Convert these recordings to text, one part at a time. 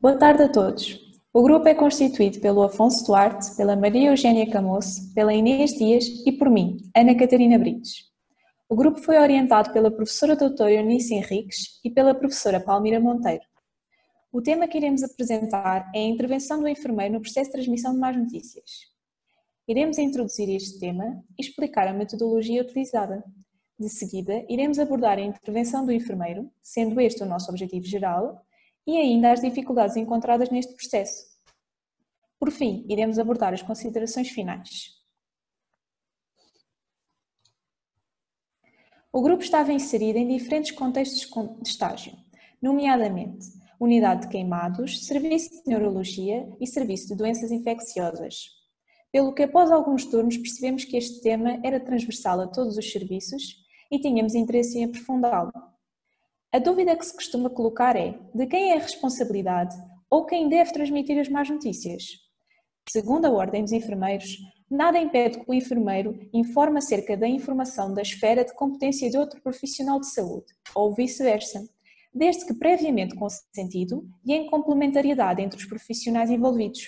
Boa tarde a todos. O grupo é constituído pelo Afonso Duarte, pela Maria Eugénia Camoço, pela Inês Dias e por mim, Ana Catarina Brites. O grupo foi orientado pela professora doutora Eunice Henriques e pela professora Palmira Monteiro. O tema que iremos apresentar é a intervenção do enfermeiro no processo de transmissão de más notícias. Iremos introduzir este tema e explicar a metodologia utilizada. De seguida, iremos abordar a intervenção do enfermeiro, sendo este o nosso objetivo geral, e ainda as dificuldades encontradas neste processo. Por fim, iremos abordar as considerações finais. O grupo estava inserido em diferentes contextos de estágio, nomeadamente unidade de queimados, serviço de neurologia e serviço de doenças infecciosas. Pelo que após alguns turnos percebemos que este tema era transversal a todos os serviços e tínhamos interesse em aprofundá-lo. A dúvida que se costuma colocar é: de quem é a responsabilidade ou quem deve transmitir as más notícias? Segundo a Ordem dos Enfermeiros, nada impede que o enfermeiro informe acerca da informação da esfera de competência de outro profissional de saúde, ou vice-versa, desde que previamente consentido e em complementariedade entre os profissionais envolvidos.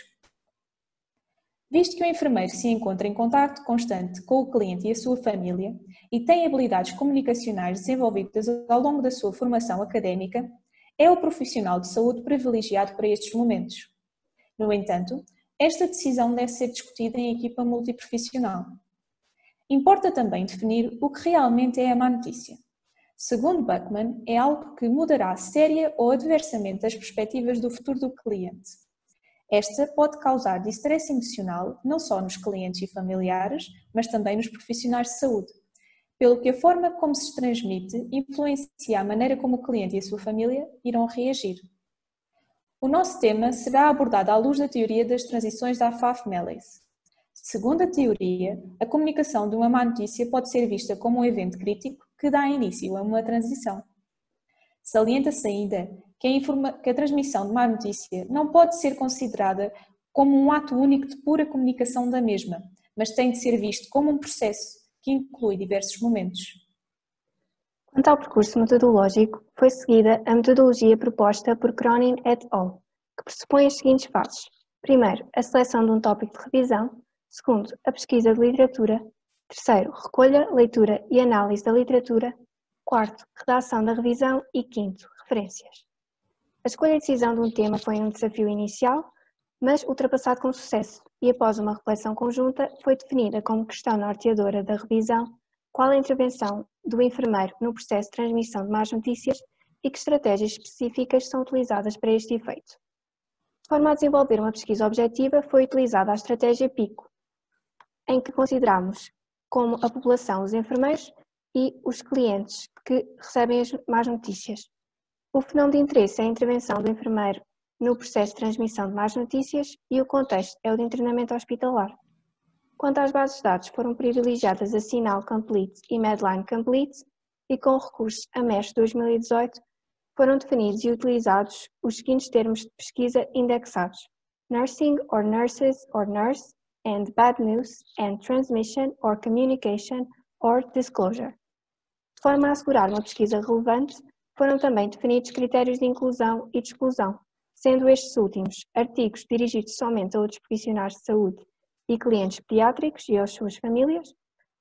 Visto que o enfermeiro se encontra em contacto constante com o cliente e a sua família e tem habilidades comunicacionais desenvolvidas ao longo da sua formação académica, é o profissional de saúde privilegiado para estes momentos. No entanto, esta decisão deve ser discutida em equipa multiprofissional. Importa também definir o que realmente é a má notícia. Segundo Buckman, é algo que mudará séria ou adversamente as perspectivas do futuro do cliente. Esta pode causar distresse emocional não só nos clientes e familiares, mas também nos profissionais de saúde, pelo que a forma como se transmite influencia a maneira como o cliente e a sua família irão reagir. O nosso tema será abordado à luz da teoria das transições da Pfaff-Meles. Segundo a teoria, a comunicação de uma má notícia pode ser vista como um evento crítico que dá início a uma transição. Salienta-se ainda que a transmissão de má notícia não pode ser considerada como um ato único de pura comunicação da mesma, mas tem de ser visto como um processo que inclui diversos momentos. Quanto ao percurso metodológico, foi seguida a metodologia proposta por Cronin et al., que pressupõe as seguintes fases. Primeiro, a seleção de um tópico de revisão. Segundo, a pesquisa de literatura. Terceiro, recolha, leitura e análise da literatura. Quarto, redação da revisão. E quinto, referências. A escolha e decisão de um tema foi um desafio inicial, mas ultrapassado com sucesso, e após uma reflexão conjunta foi definida como questão norteadora da revisão qual a intervenção do enfermeiro no processo de transmissão de más notícias e que estratégias específicas são utilizadas para este efeito. De forma a desenvolver uma pesquisa objetiva, foi utilizada a estratégia PICO, em que consideramos como a população os enfermeiros e os clientes que recebem as más notícias. O fenómeno de interesse é a intervenção do enfermeiro no processo de transmissão de más notícias e o contexto é o de internamento hospitalar. Quanto às bases de dados, foram privilegiadas a Sinal Complete e Medline Complete e com recurso a MES 2018 foram definidos e utilizados os seguintes termos de pesquisa indexados: Nursing or Nurses or Nurse and Bad News and Transmission or Communication or Disclosure. De forma a assegurar uma pesquisa relevante, foram também definidos critérios de inclusão e de exclusão, sendo estes últimos artigos dirigidos somente a outros profissionais de saúde e clientes pediátricos e às suas famílias,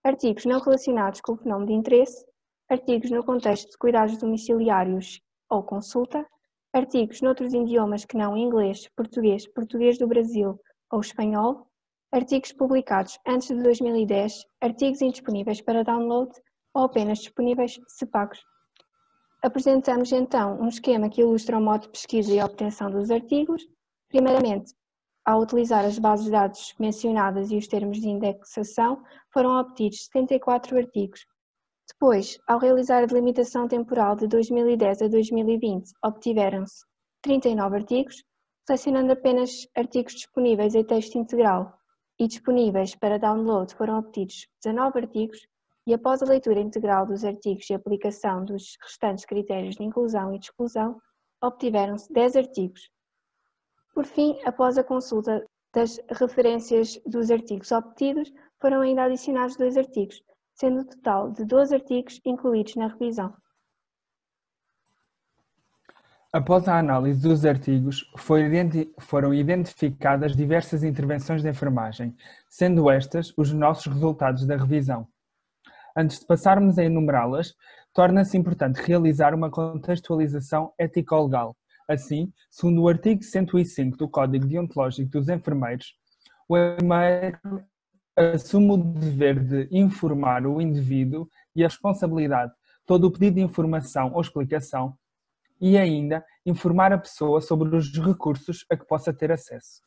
artigos não relacionados com o fenómeno de interesse, artigos no contexto de cuidados domiciliários ou consulta, artigos noutros idiomas que não inglês, português, português do Brasil ou espanhol, artigos publicados antes de 2010, artigos indisponíveis para download ou apenas disponíveis se pagos. Apresentamos então um esquema que ilustra o modo de pesquisa e obtenção dos artigos. Primeiramente, ao utilizar as bases de dados mencionadas e os termos de indexação, foram obtidos 74 artigos. Depois, ao realizar a delimitação temporal de 2010 a 2020, obtiveram-se 39 artigos, selecionando apenas artigos disponíveis em texto integral e disponíveis para download foram obtidos 19 artigos, e após a leitura integral dos artigos e aplicação dos restantes critérios de inclusão e de exclusão, obtiveram-se 10 artigos. Por fim, após a consulta das referências dos artigos obtidos, foram ainda adicionados 2 artigos, sendo o total de 12 artigos incluídos na revisão. Após a análise dos artigos, foram identificadas diversas intervenções de enfermagem, sendo estas os nossos resultados da revisão. Antes de passarmos a enumerá-las, torna-se importante realizar uma contextualização ético-legal. Assim, segundo o artigo 105 do Código Deontológico dos Enfermeiros, o enfermeiro assume o dever de informar o indivíduo e a responsabilidade, todo o pedido de informação ou explicação, e ainda informar a pessoa sobre os recursos a que possa ter acesso.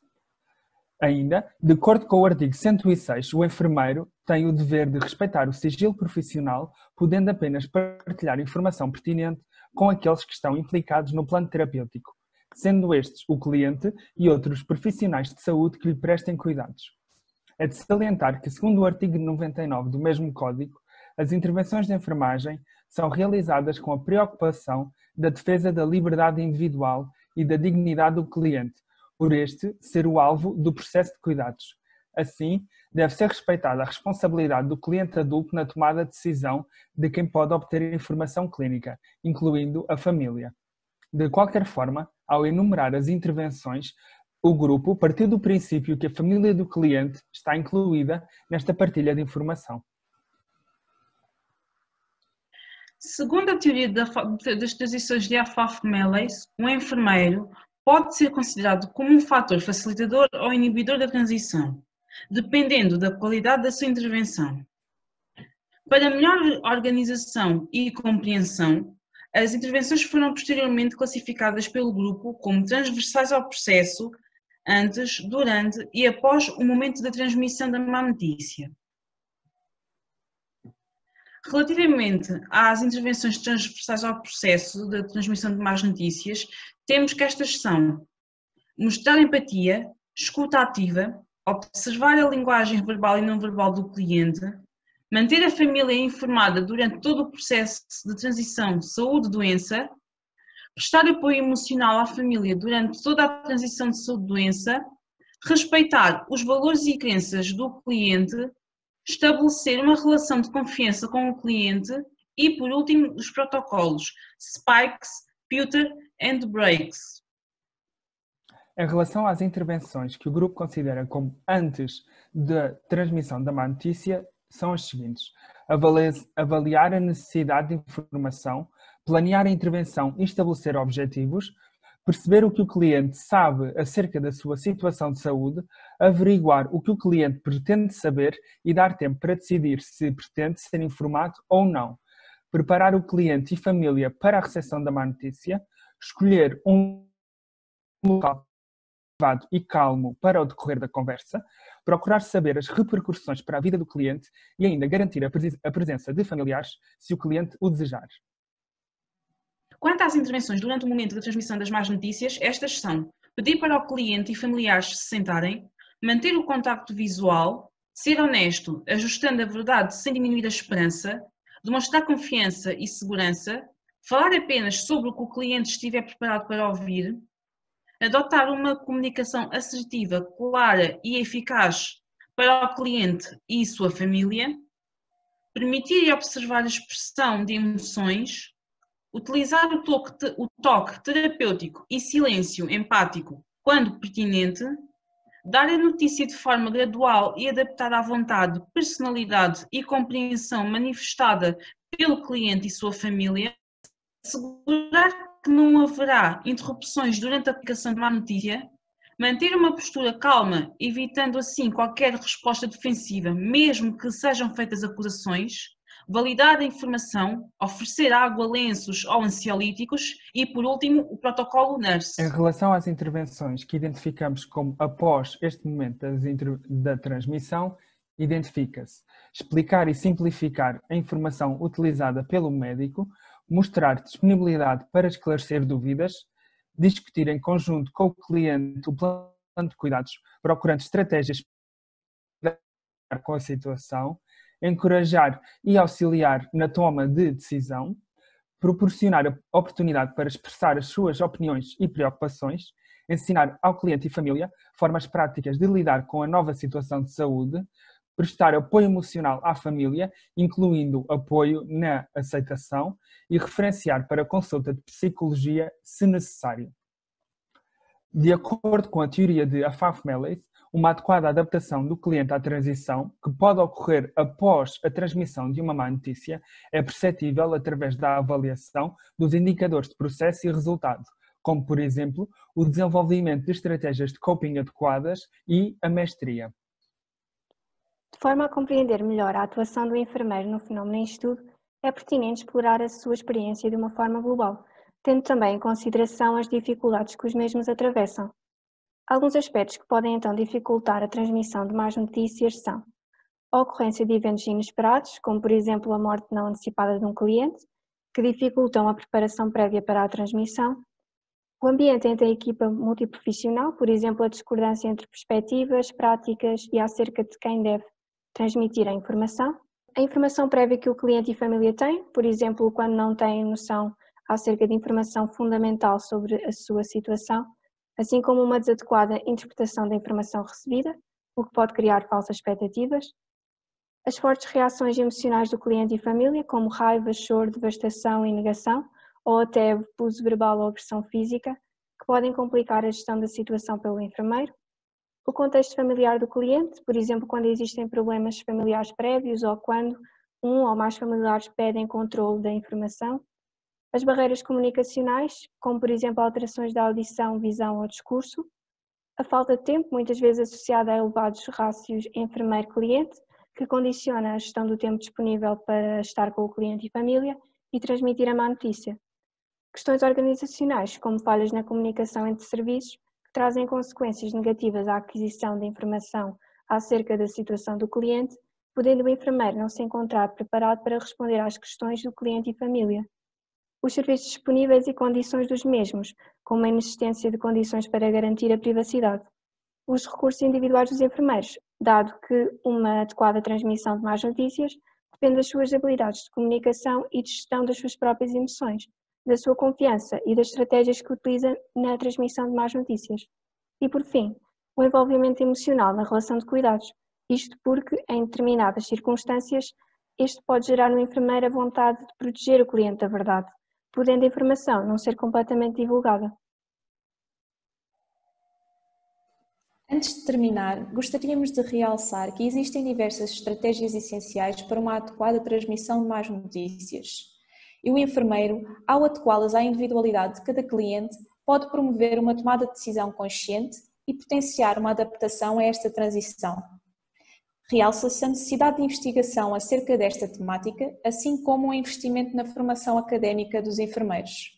Ainda, de acordo com o artigo 106, o enfermeiro tem o dever de respeitar o sigilo profissional, podendo apenas partilhar informação pertinente com aqueles que estão implicados no plano terapêutico, sendo estes o cliente e outros profissionais de saúde que lhe prestem cuidados. É de salientar que, segundo o artigo 99 do mesmo Código, as intervenções de enfermagem são realizadas com a preocupação da defesa da liberdade individual e da dignidade do cliente, por este ser o alvo do processo de cuidados. Assim, deve ser respeitada a responsabilidade do cliente adulto na tomada de decisão de quem pode obter informação clínica, incluindo a família. De qualquer forma, ao enumerar as intervenções, o grupo partiu do princípio que a família do cliente está incluída nesta partilha de informação. Segundo a teoria das transições de Afaf-Mellais, um enfermeiro pode ser considerado como um fator facilitador ou inibidor da transição, dependendo da qualidade da sua intervenção. Para melhor organização e compreensão, as intervenções foram posteriormente classificadas pelo grupo como transversais ao processo, antes, durante e após o momento da transmissão da má notícia. Relativamente às intervenções transversais ao processo da transmissão de más notícias, temos que estas são: mostrar empatia, escuta ativa, observar a linguagem verbal e não verbal do cliente, manter a família informada durante todo o processo de transição saúde-doença, prestar apoio emocional à família durante toda a transição de saúde-doença, respeitar os valores e crenças do cliente, estabelecer uma relação de confiança com o cliente e, por último, os protocolos SPIKES, PUTER and BRAKES. Em relação às intervenções que o grupo considera como antes da transmissão da má notícia, são as seguintes: avaliar a necessidade de informação, planear a intervenção e estabelecer objetivos, perceber o que o cliente sabe acerca da sua situação de saúde, averiguar o que o cliente pretende saber e dar tempo para decidir se pretende ser informado ou não, preparar o cliente e família para a recepção da má notícia, escolher um local privado e calmo para o decorrer da conversa, procurar saber as repercussões para a vida do cliente e ainda garantir a presença de familiares se o cliente o desejar. Quanto às intervenções durante o momento da transmissão das más notícias, estas são: pedir para o cliente e familiares se sentarem, manter o contacto visual, ser honesto, ajustando a verdade sem diminuir a esperança, demonstrar confiança e segurança, falar apenas sobre o que o cliente estiver preparado para ouvir, adotar uma comunicação assertiva, clara e eficaz para o cliente e sua família, permitir e observar a expressão de emoções, utilizar o toque terapêutico e silêncio empático quando pertinente, dar a notícia de forma gradual e adaptada à vontade, personalidade e compreensão manifestada pelo cliente e sua família, assegurar que não haverá interrupções durante a aplicação de má notícia, manter uma postura calma, evitando assim qualquer resposta defensiva, mesmo que sejam feitas acusações, validar a informação, oferecer água, lenços ou ansiolíticos e, por último, o protocolo NURSE. Em relação às intervenções que identificamos como após este momento da transmissão, identifica-se explicar e simplificar a informação utilizada pelo médico, mostrar disponibilidade para esclarecer dúvidas, discutir em conjunto com o cliente o plano de cuidados, procurando estratégias para lidar com a situação, encorajar e auxiliar na toma de decisão, proporcionar a oportunidade para expressar as suas opiniões e preocupações, ensinar ao cliente e família formas práticas de lidar com a nova situação de saúde, prestar apoio emocional à família, incluindo apoio na aceitação e referenciar para consulta de psicologia se necessário. De acordo com a teoria de Afaf-Melez, uma adequada adaptação do cliente à transição, que pode ocorrer após a transmissão de uma má notícia, é perceptível através da avaliação dos indicadores de processo e resultado, como, por exemplo, o desenvolvimento de estratégias de coping adequadas e a mestria. De forma a compreender melhor a atuação do enfermeiro no fenómeno em estudo, é pertinente explorar a sua experiência de uma forma global, tendo também em consideração as dificuldades que os mesmos atravessam. Alguns aspectos que podem então dificultar a transmissão de más notícias são a ocorrência de eventos inesperados, como por exemplo a morte não antecipada de um cliente, que dificultam a preparação prévia para a transmissão, o ambiente entre a equipa multiprofissional, por exemplo a discordância entre perspectivas, práticas e acerca de quem deve transmitir a informação prévia que o cliente e família têm, por exemplo quando não têm noção acerca de informação fundamental sobre a sua situação, assim como uma desadequada interpretação da informação recebida, o que pode criar falsas expectativas, as fortes reações emocionais do cliente e família, como raiva, choro, devastação e negação, ou até abuso verbal ou agressão física, que podem complicar a gestão da situação pelo enfermeiro, o contexto familiar do cliente, por exemplo, quando existem problemas familiares prévios ou quando um ou mais familiares pedem controle da informação, as barreiras comunicacionais, como por exemplo alterações da audição, visão ou discurso, a falta de tempo, muitas vezes associada a elevados rácios enfermeiro-cliente, que condiciona a gestão do tempo disponível para estar com o cliente e família e transmitir a má notícia. Questões organizacionais, como falhas na comunicação entre serviços, que trazem consequências negativas à aquisição de informação acerca da situação do cliente, podendo o enfermeiro não se encontrar preparado para responder às questões do cliente e família. Os serviços disponíveis e condições dos mesmos, como a inexistência de condições para garantir a privacidade. Os recursos individuais dos enfermeiros, dado que uma adequada transmissão de más notícias depende das suas habilidades de comunicação e de gestão das suas próprias emoções, da sua confiança e das estratégias que utiliza na transmissão de más notícias. E, por fim, o envolvimento emocional na relação de cuidados, isto porque, em determinadas circunstâncias, este pode gerar no enfermeiro a vontade de proteger o cliente da verdade, podendo a informação não ser completamente divulgada. Antes de terminar, gostaríamos de realçar que existem diversas estratégias essenciais para uma adequada transmissão de más notícias. E o enfermeiro, ao adequá-las à individualidade de cada cliente, pode promover uma tomada de decisão consciente e potenciar uma adaptação a esta transição. Realça-se a necessidade de investigação acerca desta temática, assim como o investimento na formação académica dos enfermeiros.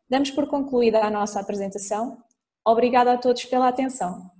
Damos por concluída a nossa apresentação. Obrigada a todos pela atenção.